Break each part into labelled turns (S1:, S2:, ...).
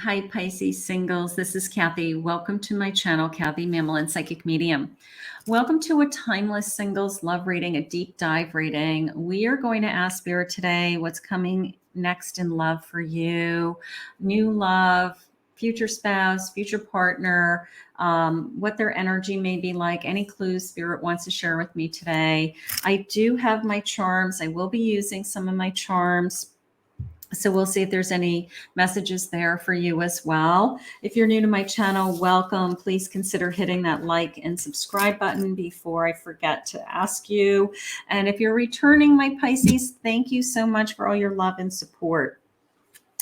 S1: Hi, Pisces singles. This is Kathy. Welcome to my channel, Kathy Mamolen, Psychic Medium. Welcome to a timeless singles love reading, a deep dive reading. We are going to ask Spirit today what's coming next in love for you, new love, future spouse, future partner, what their energy may be like, any clues Spirit wants to share with me today. I do have my charms. I will be using some of my charms. So we'll see if there's any messages there for you as well. If you're new to my channel, welcome. Please consider hitting that like and subscribe button before I forget to ask you. And if you're returning, my Pisces, thank you so much for all your love and support.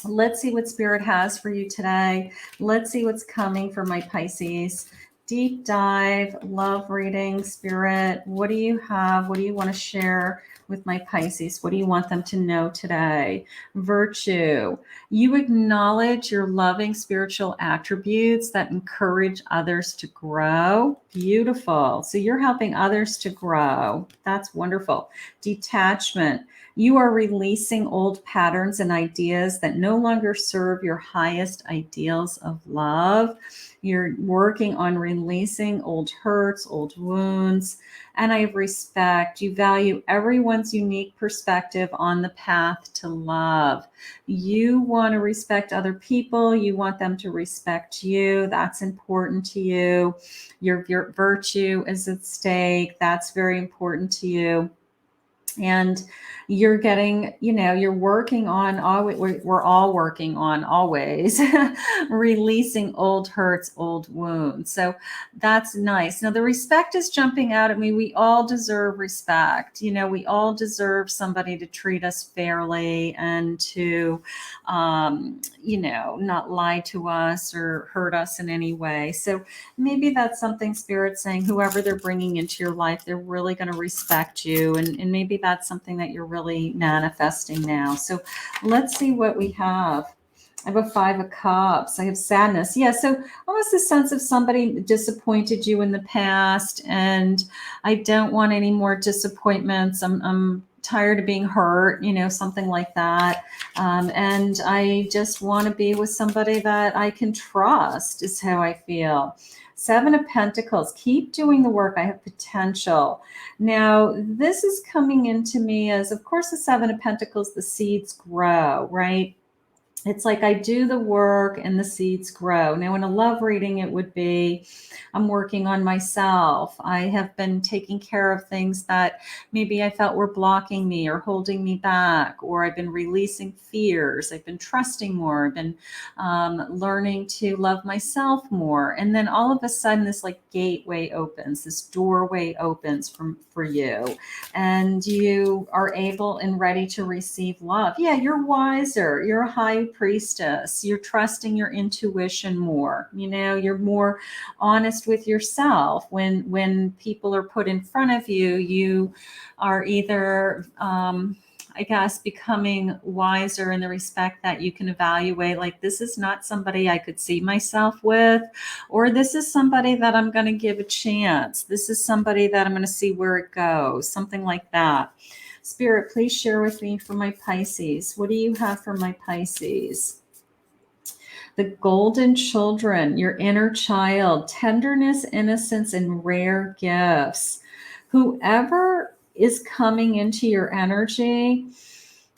S1: Let's see what Spirit has for you today. Let's see what's coming for my Pisces. Deep dive, love reading, Spirit. What do you have? What do you want to share with my Pisces? What do you want them to know today? Virtue. You acknowledge your loving spiritual attributes that encourage others to grow. Beautiful. So you're helping others to grow. That's wonderful. Detachment. You are releasing old patterns and ideas that no longer serve your highest ideals of love. You're working on releasing old hurts, old wounds, and I have respect. You value everyone's unique perspective on the path to love. You want to respect other people. You want them to respect you. That's important to you. Your virtue is at stake. That's very important to you. And you're getting, you're working on, we're all working on always releasing old hurts, old wounds. So that's nice. Now the respect is jumping out at me. We all deserve respect. We all deserve somebody to treat us fairly and to, not lie to us or hurt us in any way. So maybe that's something Spirit's saying, whoever they're bringing into your life, they're really going to respect you. And maybe that's something that you're really manifesting now. So let's see what we have. I have a 5 of Cups. I have sadness. Yeah, so almost a sense of somebody disappointed you in the past, and I don't want any more disappointments. I'm tired of being hurt, something like that. And I just want to be with somebody that I can trust is how I feel. 7 of Pentacles. Keep doing the work. I have potential. Now, this is coming into me as, of course, the 7 of Pentacles, the seeds grow, right? It's like I do the work and the seeds grow. Now, in a love reading, it would be, I'm working on myself. I have been taking care of things that maybe I felt were blocking me or holding me back, or I've been releasing fears. I've been trusting more. I've been learning to love myself more. And then all of a sudden, this like gateway opens, this doorway opens for you, and you are able and ready to receive love. Yeah, you're wiser. You're a high priestess. You're trusting your intuition more. You're more honest with yourself. When people are put in front of you, you are either I guess becoming wiser in the respect that you can evaluate, like, this is not somebody I could see myself with, or this is somebody that I'm going to give a chance. This is somebody that I'm going to see where it goes, something like that. Spirit, please share with me for my Pisces. What do you have for my Pisces? The golden children, your inner child, tenderness, innocence, and rare gifts. Whoever is coming into your energy,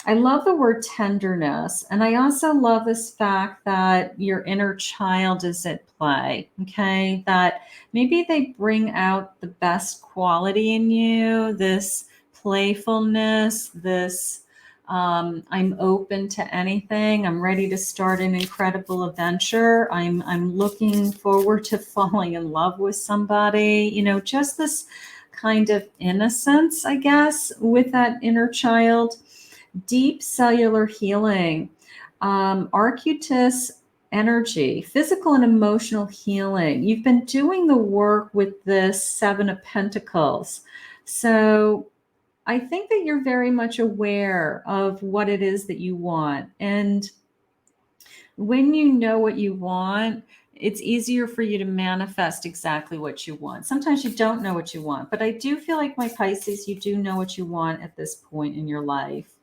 S1: I love the word tenderness. And I also love this fact that your inner child is at play, okay? That maybe they bring out the best quality in you, this playfulness, this I'm open to anything. I'm ready to start an incredible adventure. I'm looking forward to falling in love with somebody, just this kind of innocence, I guess, with that inner child. Deep cellular healing, Arcutus energy, physical and emotional healing. You've been doing the work with this 7 of Pentacles. So I think that you're very much aware of what it is that you want. And when you know what you want, it's easier for you to manifest exactly what you want. Sometimes you don't know what you want, but I do feel like, my Pisces, you do know what you want at this point in your life.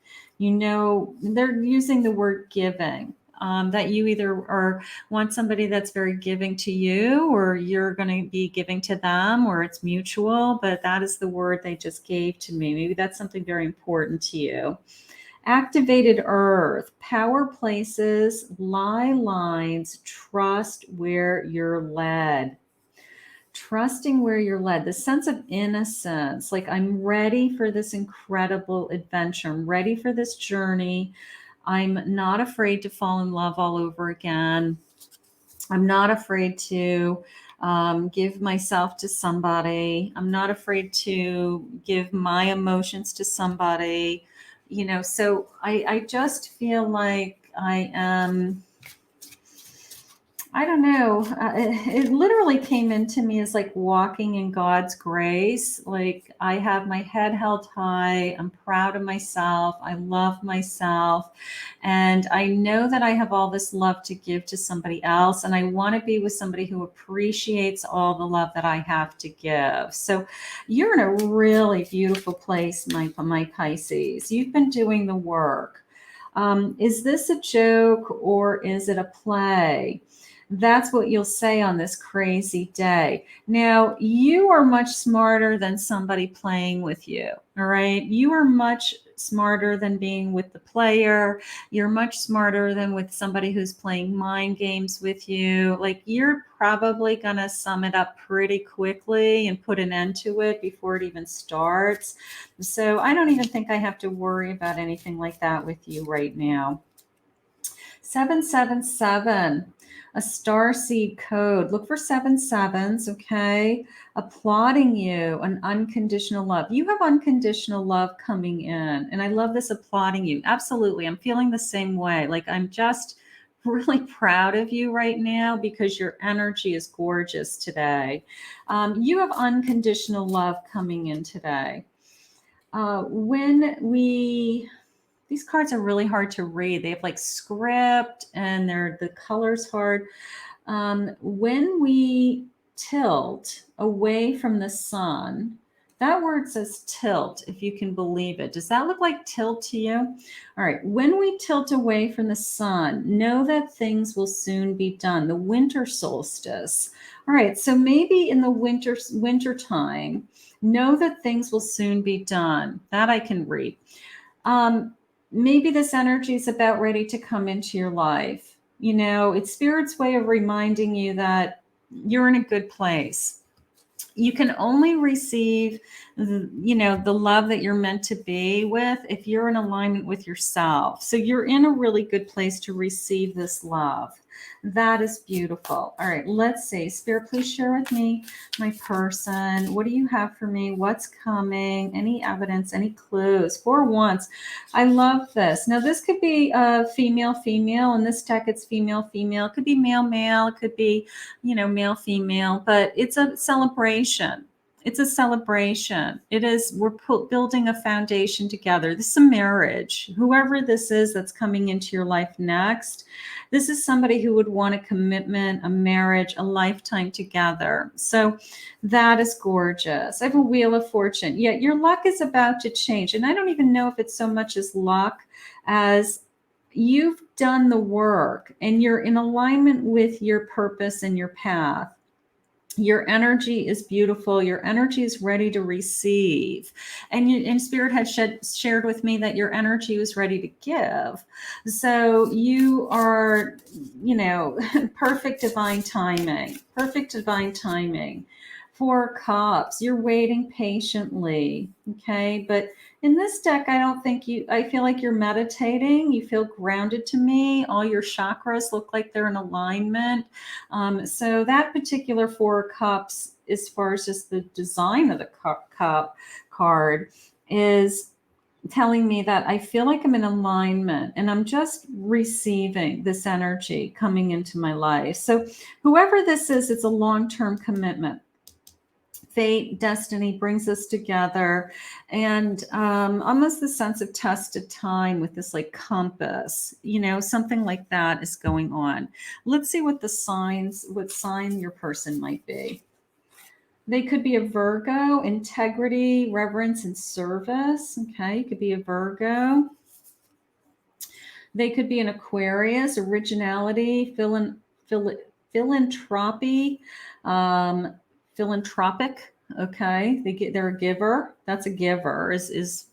S1: They're using the word giving. that you either want somebody that's very giving to you, or you're going to be giving to them, or it's mutual, but that is the word they just gave to me. Maybe that's something very important to you. Activated earth, power places, lie lines, trust where you're led. Trusting where you're led, the sense of innocence, like I'm ready for this incredible adventure. I'm ready for this journey. I'm not afraid to fall in love all over again. I'm not afraid to give myself to somebody. I'm not afraid to give my emotions to somebody. So I just feel like I am, I don't know. It literally came into me as like walking in God's grace. Like I have my head held high. I'm proud of myself. I love myself. And I know that I have all this love to give to somebody else. And I want to be with somebody who appreciates all the love that I have to give. So you're in a really beautiful place, my Pisces. You've been doing the work. Is this a joke or is it a play? That's what you'll say on this crazy day. Now, you are much smarter than somebody playing with you, all right? You are much smarter than being with the player. You're much smarter than with somebody who's playing mind games with you. Like, you're probably going to sum it up pretty quickly and put an end to it before it even starts. So I don't even think I have to worry about anything like that with you right now. 777, a starseed code. Look for 7/7s, okay? Applauding you, an unconditional love. You have unconditional love coming in. And I love this, applauding you. Absolutely. I'm feeling the same way. Like I'm just really proud of you right now because your energy is gorgeous today. You have unconditional love coming in today. These cards are really hard to read. They have like script and the color's hard. When we tilt away from the sun, that word says tilt, if you can believe it. Does that look like tilt to you? All right. When we tilt away from the sun, know that things will soon be done. The winter solstice. All right. So maybe in the winter time, know that things will soon be done. That I can read. Maybe this energy is about ready to come into your life. It's Spirit's way of reminding you that you're in a good place. You can only receive, the love that you're meant to be with if you're in alignment with yourself. So you're in a really good place to receive this love. That is beautiful. All right, let's see. Spirit, please share with me my person. What do you have for me? What's coming? Any evidence? Any clues? 4 Wands. I love this. Now, this could be female. In this deck, it's female. It could be male. It could be, male, female, but it's a celebration. It's a celebration. We're building a foundation together. This is a marriage. Whoever this is that's coming into your life next, this is somebody who would want a commitment, a marriage, a lifetime together. So that is gorgeous. I have a Wheel of Fortune. Yeah, your luck is about to change. And I don't even know if it's so much as luck as you've done the work and you're in alignment with your purpose and your path. Your energy is beautiful. Your energy is ready to receive. And Spirit had shared with me that your energy was ready to give. So you are, perfect divine timing. 4 Cups. You're waiting patiently. Okay. But in this deck, I feel like you're meditating. You feel grounded to me. All your chakras look like they're in alignment. So that particular 4 Cups, as far as just the design of the cup card, is telling me that I feel like I'm in alignment and I'm just receiving this energy coming into my life. So whoever this is, it's a long-term commitment. Fate, destiny brings us together, and almost the sense of tested time with this like compass, something like that is going on. Let's see what sign your person might be. They could be a Virgo, integrity, reverence, and service. Okay, you could be a Virgo. They could be an Aquarius, originality, philanthropy, um, philanthropic. Okay, they're a giver. That's a giver. Is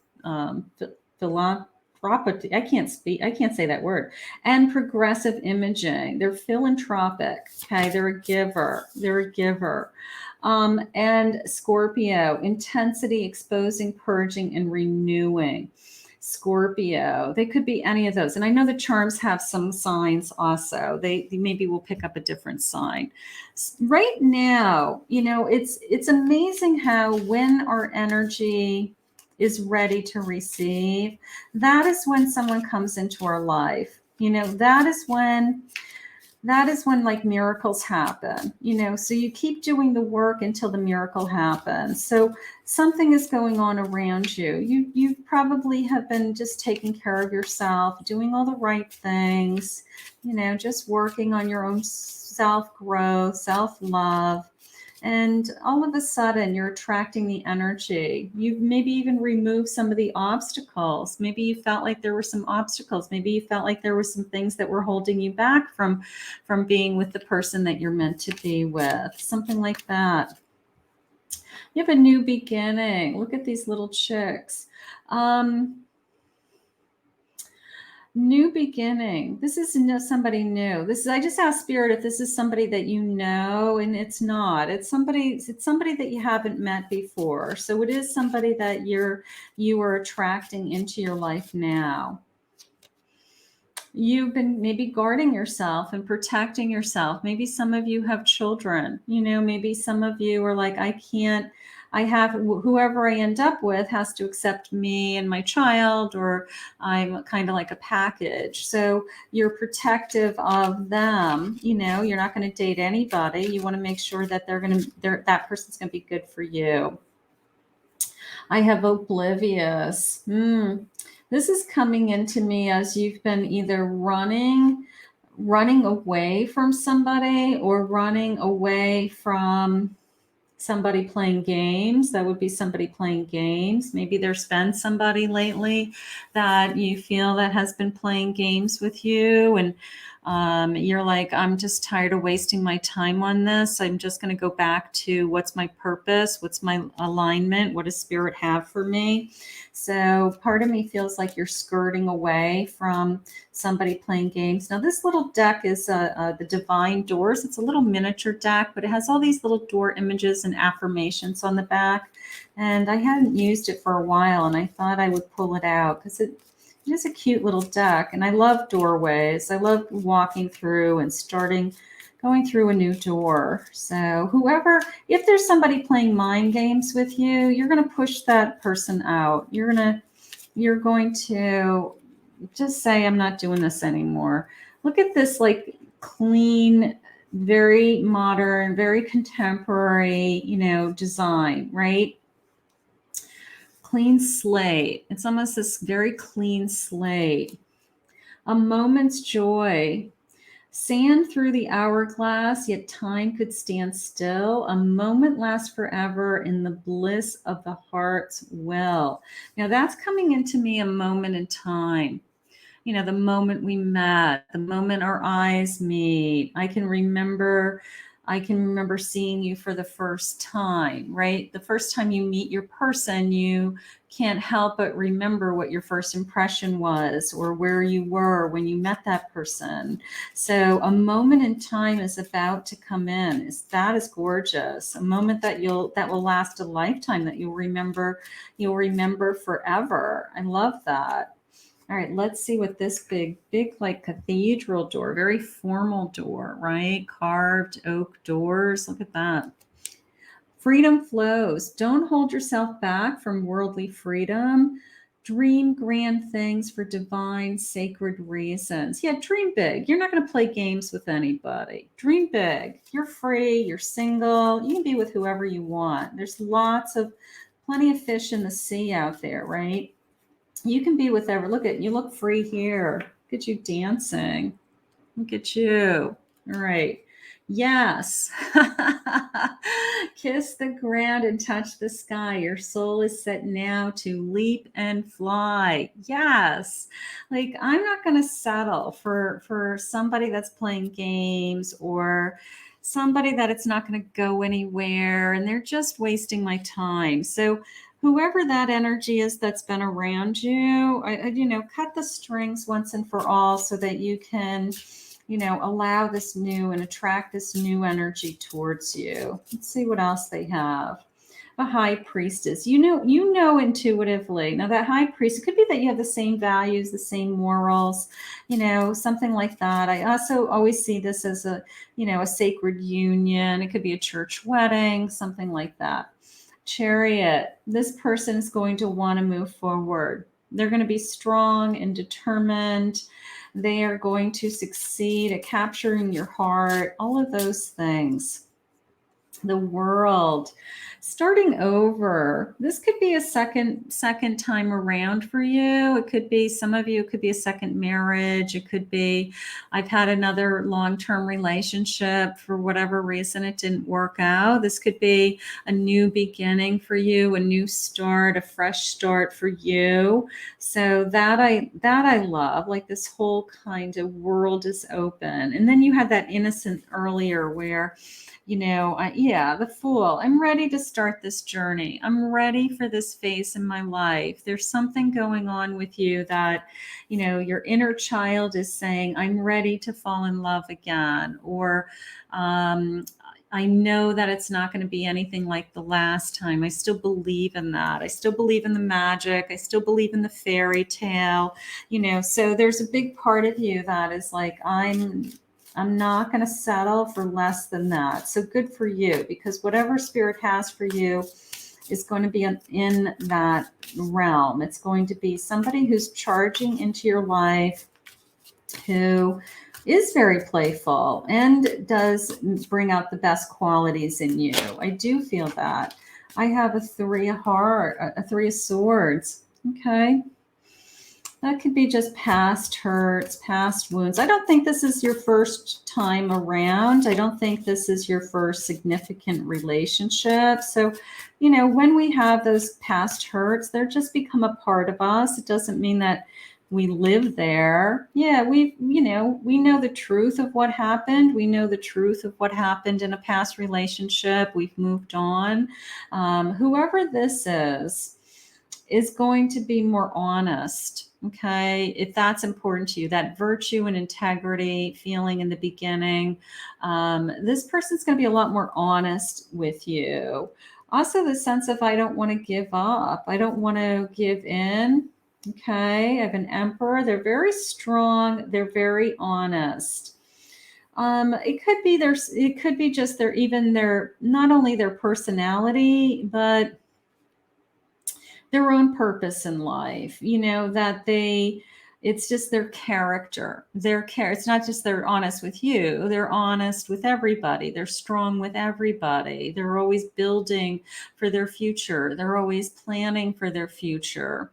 S1: philanthropic. I can't speak. I can't say that word. And progressive imaging. They're philanthropic. Okay, they're a giver. They're a giver. And Scorpio, intensity, exposing, purging, and renewing. Scorpio, they could be any of those. And I know the charms have some signs also. They maybe will pick up a different sign. Right now, it's amazing how when our energy is ready to receive, that is when someone comes into our life. That is when like miracles happen, so you keep doing the work until the miracle happens. So something is going on around you. You probably have been just taking care of yourself, doing all the right things, just working on your own self-growth, self-love. And all of a sudden, you're attracting the energy. You maybe even remove some of the obstacles. Maybe you felt like there were some obstacles. Maybe you felt like there were some things that were holding you back from being with the person that you're meant to be with. Something like that. You have a new beginning. Look at these little chicks. New beginning. This is somebody new. I just asked Spirit if this is somebody that you know, and it's not. It's somebody that you haven't met before. So it is somebody that you are attracting into your life now. You've been maybe guarding yourself and protecting yourself. Maybe some of you have children. Maybe some of you are like, whoever I end up with has to accept me and my child, or I'm kind of like a package. So you're protective of them. You're not going to date anybody. You want to make sure that that person's going to be good for you. I have oblivious. This is coming into me as you've been either running away from somebody or running away from somebody playing games. That would be somebody playing games. Maybe there's been somebody lately that you feel that has been playing games with you, and you're like, I'm just tired of wasting my time on this. I'm just going to go back to what's my purpose, what's my alignment, what does Spirit have for me? So part of me feels like you're skirting away from somebody playing games. Now, this little deck is the Divine Doors. It's a little miniature deck, but it has all these little door images and affirmations on the back. And I hadn't used it for a while, and I thought I would pull it out because it is a cute little deck. And I love doorways. I love walking through and going through a new door. So if there's somebody playing mind games with you, you're going to push that person out. You're going to just say, I'm not doing this anymore. Look at this, like, clean, very modern, very contemporary, design, right? Clean slate. It's almost this very clean slate. A moment's joy. Sand through the hourglass, yet time could stand still. A moment lasts forever in the bliss of the heart's will. Now that's coming into me, a moment in time. The moment we met, the moment our eyes meet. I can remember seeing you for the first time, right? The first time you meet your person, you can't help but remember what your first impression was or where you were when you met that person. So a moment in time is about to come in. That is gorgeous. A moment that will last a lifetime, that you'll remember forever. I love that. All right, let's see what this big like cathedral door, very formal door, right? Carved oak doors. Look at that. Freedom flows. Don't hold yourself back from worldly freedom. Dream grand things for divine, sacred reasons. Yeah, dream big. You're not going to play games with anybody. Dream big. You're free. You're single. You can be with whoever you want. There's plenty of fish in the sea out there, right? You can be with you look free here. Look at you dancing. Look at you. All right. Yes. Kiss the ground and touch the sky. Your soul is set now to leap and fly. Yes. Like I'm not going to settle for somebody that's playing games or somebody that it's not going to go anywhere and they're just wasting my time. So whoever that energy is that's been around you, cut the strings once and for all so that you can allow this new and attract this new energy towards you. Let's see what else they have. A high priestess. You know intuitively. Now that high priest, it could be that you have the same values, the same morals, something like that. I also always see this as a sacred union. It could be a church wedding, something like that. Chariot. This person is going to want to move forward. They're going to be strong and determined. They are going to succeed at capturing your heart, all of those things. The world, starting over. This could be a second time around for you. It could be, some of you, it could be a second marriage. It could be, I've had another long-term relationship. For whatever reason, it didn't work out. This could be a new beginning for you, a new start, a fresh start for you. So that I love, like this whole kind of world is open. And then you had that innocent earlier where the Fool. I'm ready to start this journey. I'm ready for this phase in my life. There's something going on with you that, your inner child is saying, I'm ready to fall in love again. Or, I know that it's not going to be anything like the last time. I still believe in that. I still believe in the magic. I still believe in the fairy tale, so there's a big part of you that is like, I'm not going to settle for less than that. So good for you, because whatever spirit has for you is going to be in that realm. It's going to be somebody who's charging into your life, who is very playful and does bring out the best qualities in you. I do feel that. I have a 3 of heart, a 3 of swords. Okay. That could be just past hurts, past wounds. I don't think this is your first time around. I don't think this is your first significant relationship. So, when we have those past hurts, they're just become a part of us. It doesn't mean that we live there. Yeah, we know the truth of what happened. We know the truth of what happened in a past relationship. We've moved on. Whoever this is going to be more honest. Okay. If that's important to you, that virtue and integrity feeling in the beginning, this person's going to be a lot more honest with you. Also, the sense of, I don't want to give up. I don't want to give in. Okay. I have an emperor. They're very strong. They're very honest. It could be just not only their personality, but their own purpose in life, that it's just their character, it's not just they're honest with you, they're honest with everybody, they're strong with everybody, they're always building for their future, they're always planning for their future.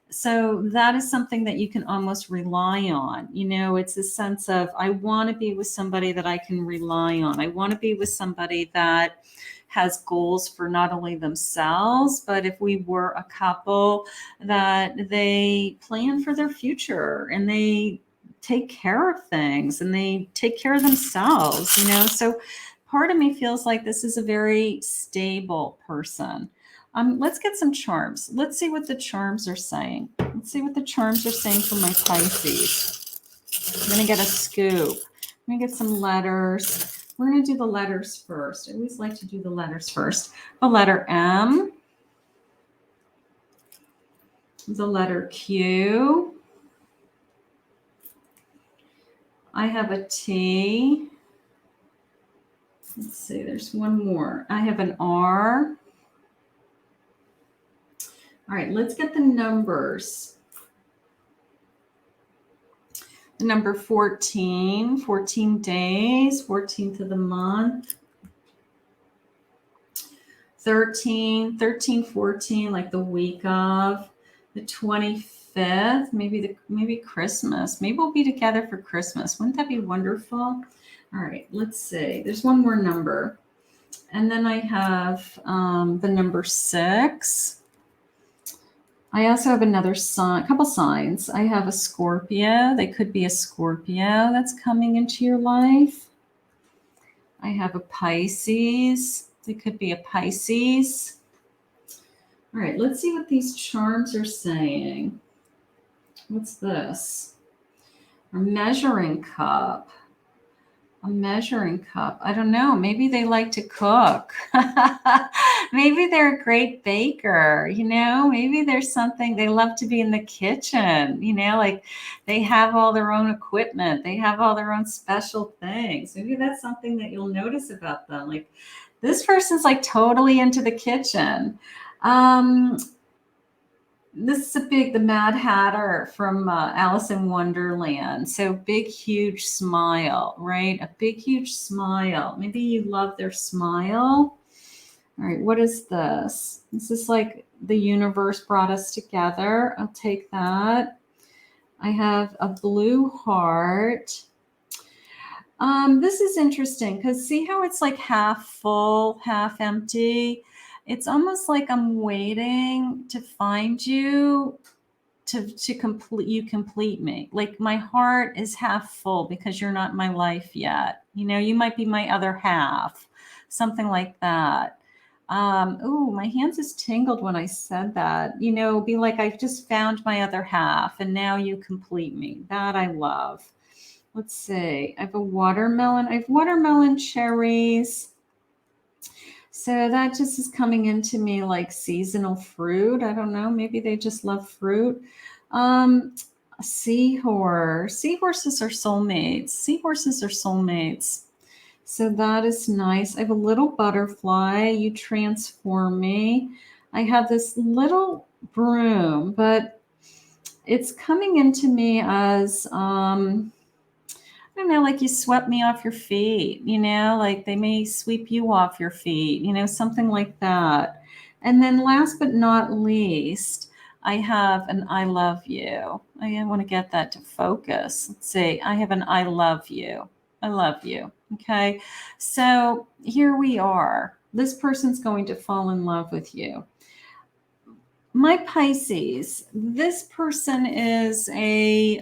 S1: So that is something that you can almost rely on. It's a sense of, I want to be with somebody that I can rely on. I want to be with somebody that has goals for not only themselves, but if we were a couple, that they plan for their future and they take care of things and they take care of themselves, So part of me feels like this is a very stable person. Let's get some charms. Let's see what the charms are saying. Let's see what the charms are saying for my Pisces. I'm going to get a scoop. I'm going to get some letters. We're going to do the letters first. I always like to do the letters first. The letter M. The letter Q. I have a T. Let's see, there's one more. I have an R. All right, let's get the numbers. The number 14, 14 days, 14th of the month. 13, 14, like the week of. The 25th, maybe Christmas. Maybe we'll be together for Christmas. Wouldn't that be wonderful? All right, let's see. There's one more number. And then I have the number 6. I also have another sign, a couple signs. I have a Scorpio. They could be a Scorpio that's coming into your life. I have a Pisces. They could be a Pisces. All right, let's see what these charms are saying. What's this? A measuring cup. A measuring cup. I don't know. Maybe they like to cook. Maybe they're a great baker, you know? Maybe there's something they love to be in the kitchen, you know, like they have all their own equipment. They have all their own special things. Maybe that's something that you'll notice about them. Like this person's like totally into the kitchen. This is the Mad Hatter from Alice in Wonderland. So big, huge smile, right? A big, huge smile. Maybe you love their smile. All right, what is this? This is like the universe brought us together. I'll take that. I have a blue heart. This is interesting because see how it's like half full, half empty? It's almost like I'm waiting to find you to complete me. Like my heart is half full because you're not in my life yet. You know, you might be my other half, something like that. Oh, my hands just tingled when I said that. You know, be like, I've just found my other half and now you complete me. That I love. Let's see. I have a watermelon. I have watermelon cherries. So that just is coming into me like seasonal fruit. I don't know. Maybe they just love fruit. A seahorse. Seahorses are soulmates. Seahorses are soulmates. So that is nice. I have a little butterfly. You transform me. I have this little broom, but it's coming into me as I don't know, like you swept me off your feet, you know, like they may sweep you off your feet, you know, something like that. And then last but not least, I have an I love you. I want to get that to focus. Let's see. I have an I love you. I love you. Okay. So here we are. This person's going to fall in love with you. My Pisces, this person is a,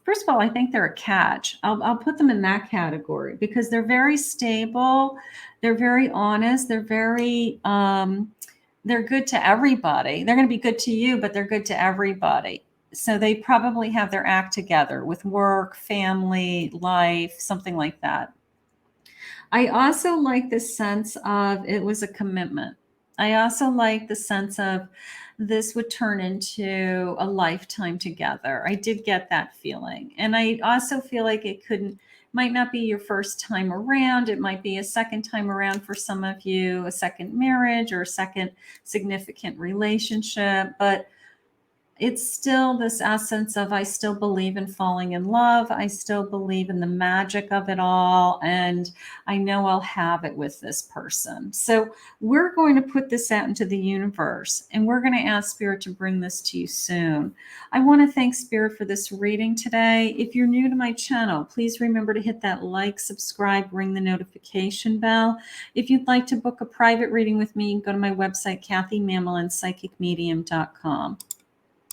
S1: first of all, I think they're a catch. I'll put them in that category because they're very stable. They're very honest. They're very, they're good to everybody. They're going to be good to you, but they're good to everybody. So they probably have their act together with work, family, life, something like that. I also like the sense of it was a commitment. I also like the sense of this would turn into a lifetime together. I did get that feeling. And I also feel like it might not be your first time around. It might be a second time around for some of you, a second marriage or a second significant relationship. But it's still this essence of I still believe in falling in love. I still believe in the magic of it all. And I know I'll have it with this person. So we're going to put this out into the universe and we're going to ask Spirit to bring this to you soon. I want to thank Spirit for this reading today. If you're new to my channel, please remember to hit that like, subscribe, ring the notification bell. If you'd like to book a private reading with me, go to my website, KathyMamolenPsychicMedium.com.